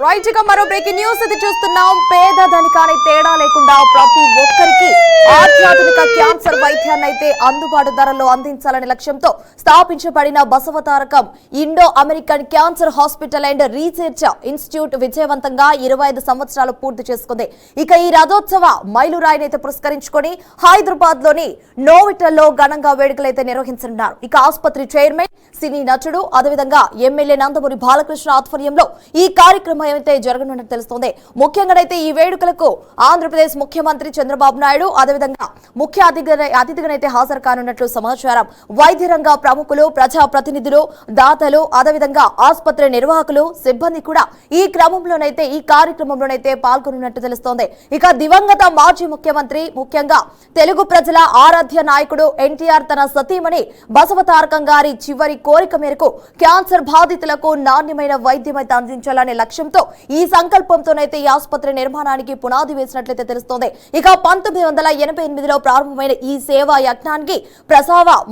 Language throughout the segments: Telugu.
రైట్ గా మరో బ్రేకింగ్ న్యూస్ ఇది చూస్తున్నాం. పేద ధనికాని తేడా లేకుండా ప్రతి ఒక్కరికి అత్యాధునిక క్యాన్సర్ వైద్యాన్ని అయితే అందుబాటు ధరల్లో అందించాలనే లక్ష్యంతో స్థాపించబడిన Basavatarakam Indo American cancer hospital and research institute విజయవంతంగా 25 సంవత్సరాలు పూర్తి చేసుకుంది. ఇక ఈ రథోత్సవ మైలురాయిని అయితే పురస్కరించుకొని హైదరాబాద్ లోని నోవిటల్లో ఘనంగా వేడుకలైతే నిర్వహించనున్నారు. ఇక ఆసుపత్రి చైర్మన్, సినీ నటుడు, అదేవిధంగా ఎమ్మెల్యే నందమూరి బాలకృష్ణ ఆధ్వర్యంలో ఈ కార్యక్రమం అయితే జరగనున్నట్టు తెలుస్తోంది. ముఖ్యంగా అయితే ఈ వేడుకలకు ఆంధ్రప్రదేశ్ ముఖ్యమంత్రి చంద్రబాబు నాయుడు అదేవిధంగా ముఖ్య అతిథిగా హాజరు కానున్నట్లు సమాచారం. వైద్య రంగ ప్రముఖులు, ప్రజా ప్రతినిధులు, దాతలు, అదేవిధంగా ఆసుపత్రి నిర్వాహకులు, సిబ్బంది కూడా ఈ క్రమంలోనైతే ఈ కార్యక్రమంలోనైతే పాల్గొనున్నట్టు తెలుస్తోంది. ఇక దివంగత మాజీ ముఖ్యమంత్రి, ముఖ్యంగా తెలుగు ప్రజల ఆరాధ్య నాయకుడు ఎన్టీఆర్ తన సతీమణి బసవతారకం గారి చివరి కోరిక మేరకు క్యాన్సర్ బాధితులకు నాణ్యమైన వైద్యం అయితే అందించాలనే లక్ష్యంతో ఈ సంకల్పంతోనైతే ఈ ఆసుపత్రి నిర్మాణానికి పునాది వేసినట్లయితే తెలుస్తోంది. ఇక 1988లో ప్రారంభమైన ఈ సేవా యజ్ఞానికి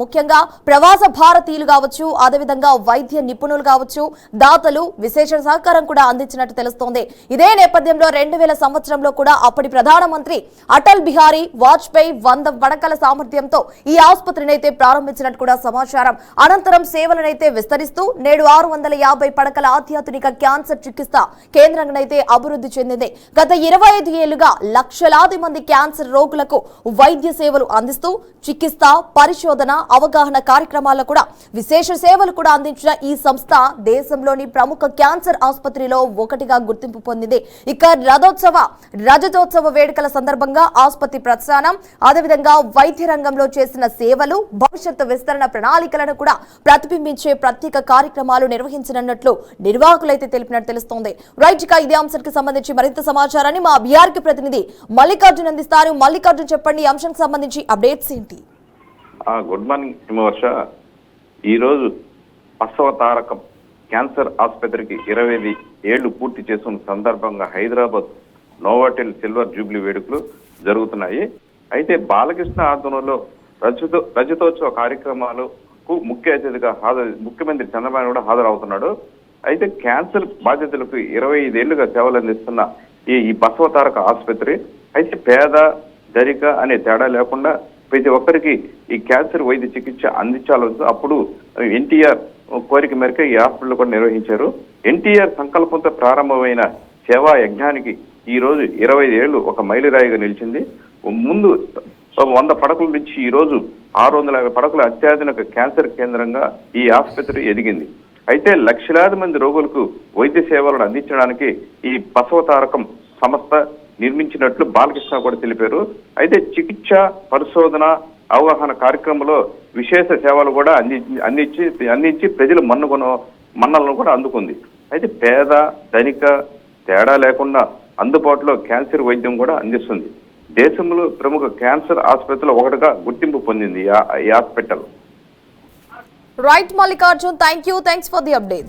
ముఖ్యంగా ప్రవాస భారతీయులు కావచ్చు, అదేవిధంగా వైద్య నిపుణులు కావచ్చు, దాతలు విశేష సహకారం కూడా అందించినట్టు తెలుస్తోంది. ఇదే నేపథ్యంలో 2000 సంవత్సరంలో కూడా అప్పటి ప్రధానమంత్రి అటల్ బిహారీ వాజ్పేయి 100 పడకల సామర్థ్యంతో ఈ ఆసుపత్రిని అయితే ప్రారంభించినట్టు కూడా సమాచారం. అనంతరం సేవలనైతే విస్తరిస్తూ నేడు 650 పడకల అత్యాధునిక క్యాన్సర్ చికిత్స కేంద్రంగానైతే అభివృద్ధి చెందింది. గత 25 ఏళ్లుగా లక్షలాది మంది క్యాన్సర్ రోగులకు వైద్య సేవలు అందిస్తూ చికిత్స, పరిశోధన, అవగాహన కార్యక్రమాల్లో కూడా విశేష సేవలు కూడా అందించిన ఈ సంస్థ దేశంలోని ప్రముఖ క్యాన్సర్ ఆసుపత్రిలో ఒకటిగా గుర్తింపు పొందింది. ఇక రజతోత్సవ వేడుకల సందర్భంగా ఆసుపత్రి ప్రస్థానం, అదేవిధంగా వైద్య రంగంలో చేసిన సేవలు, భవిష్యత్తు విస్తరణ ప్రణాళికలను కూడా ప్రతిబింబించే ప్రత్యేక కార్యక్రమాలు నిర్వహించనున్నట్లు నిర్వాహకులైతే తెలిపినట్టు తెలుస్తోంది. రైట్ గా ఇదే అంశానికి సంబంధించి మరింత సమాచారాన్ని మా బీఆర్కే ప్రతినిధి మల్లికార్జున్ అందిస్తారు. మల్లికార్జున్, చెప్పండి, ఈ అంశానికి సంబంధించి అప్డేట్స్ ఏంటి? Good morning Himavarsha. ఈరోజు బసవతారకం క్యాన్సర్ ఆసుపత్రికి 25 ఏళ్లు పూర్తి చేసుకున్న సందర్భంగా హైదరాబాద్ నోవాటెల్ సిల్వర్ జూబ్లీ వేడుకలు జరుగుతున్నాయి. అయితే బాలకృష్ణ ఆధ్వర్యంలో రజతోత్సవ కార్యక్రమాలకు ముఖ్య అతిథిగా ముఖ్యమంత్రి చంద్రబాబు కూడా హాజరవుతున్నాడు. అయితే క్యాన్సర్ బాధితులకు 25 ఏళ్లుగా సేవలు అందిస్తున్న ఈ బసవతారక ఆసుపత్రి అయితే పేద ధనిక అనే తేడా లేకుండా ప్రతి ఒక్కరికి ఈ క్యాన్సర్ వైద్య చికిత్స అందించాలని అప్పుడు ఎన్టీఆర్ కోరిక మేరకు ఈ హాస్పిటల్ కూడా నిర్వహించారు. ఎన్టీఆర్ సంకల్పంతో ప్రారంభమైన సేవా యజ్ఞానికి ఈ రోజు 25 ఏళ్లు ఒక మైలురాయిగా నిలిచింది. ముందు 100 పడకల నుంచి ఈ రోజు 650 పడకల అత్యాధునిక క్యాన్సర్ కేంద్రంగా ఈ ఆసుపత్రి ఎదిగింది. అయితే లక్షలాది మంది రోగులకు వైద్య సేవలను అందించడానికి ఈ బసవతారకం సంస్థ నిర్మించినట్లు బాలకృష్ణ కూడా తెలిపారు. అయితే చికిత్స, పరిశోధన, అవగాహన కార్యక్రమంలో విశేష సేవలు కూడా అందించి ప్రజల మన్నలను కూడా అందుకుంది. అయితే పేద ధనిక తేడా లేకుండా అందుబాటులో క్యాన్సర్ వైద్యం కూడా అందిస్తుంది. దేశంలో ప్రముఖ క్యాన్సర్ ఆసుపత్రిలో ఒకటిగా గుర్తింపు పొందింది ఈ hospital. Right Mallikarjun, thanks for the update.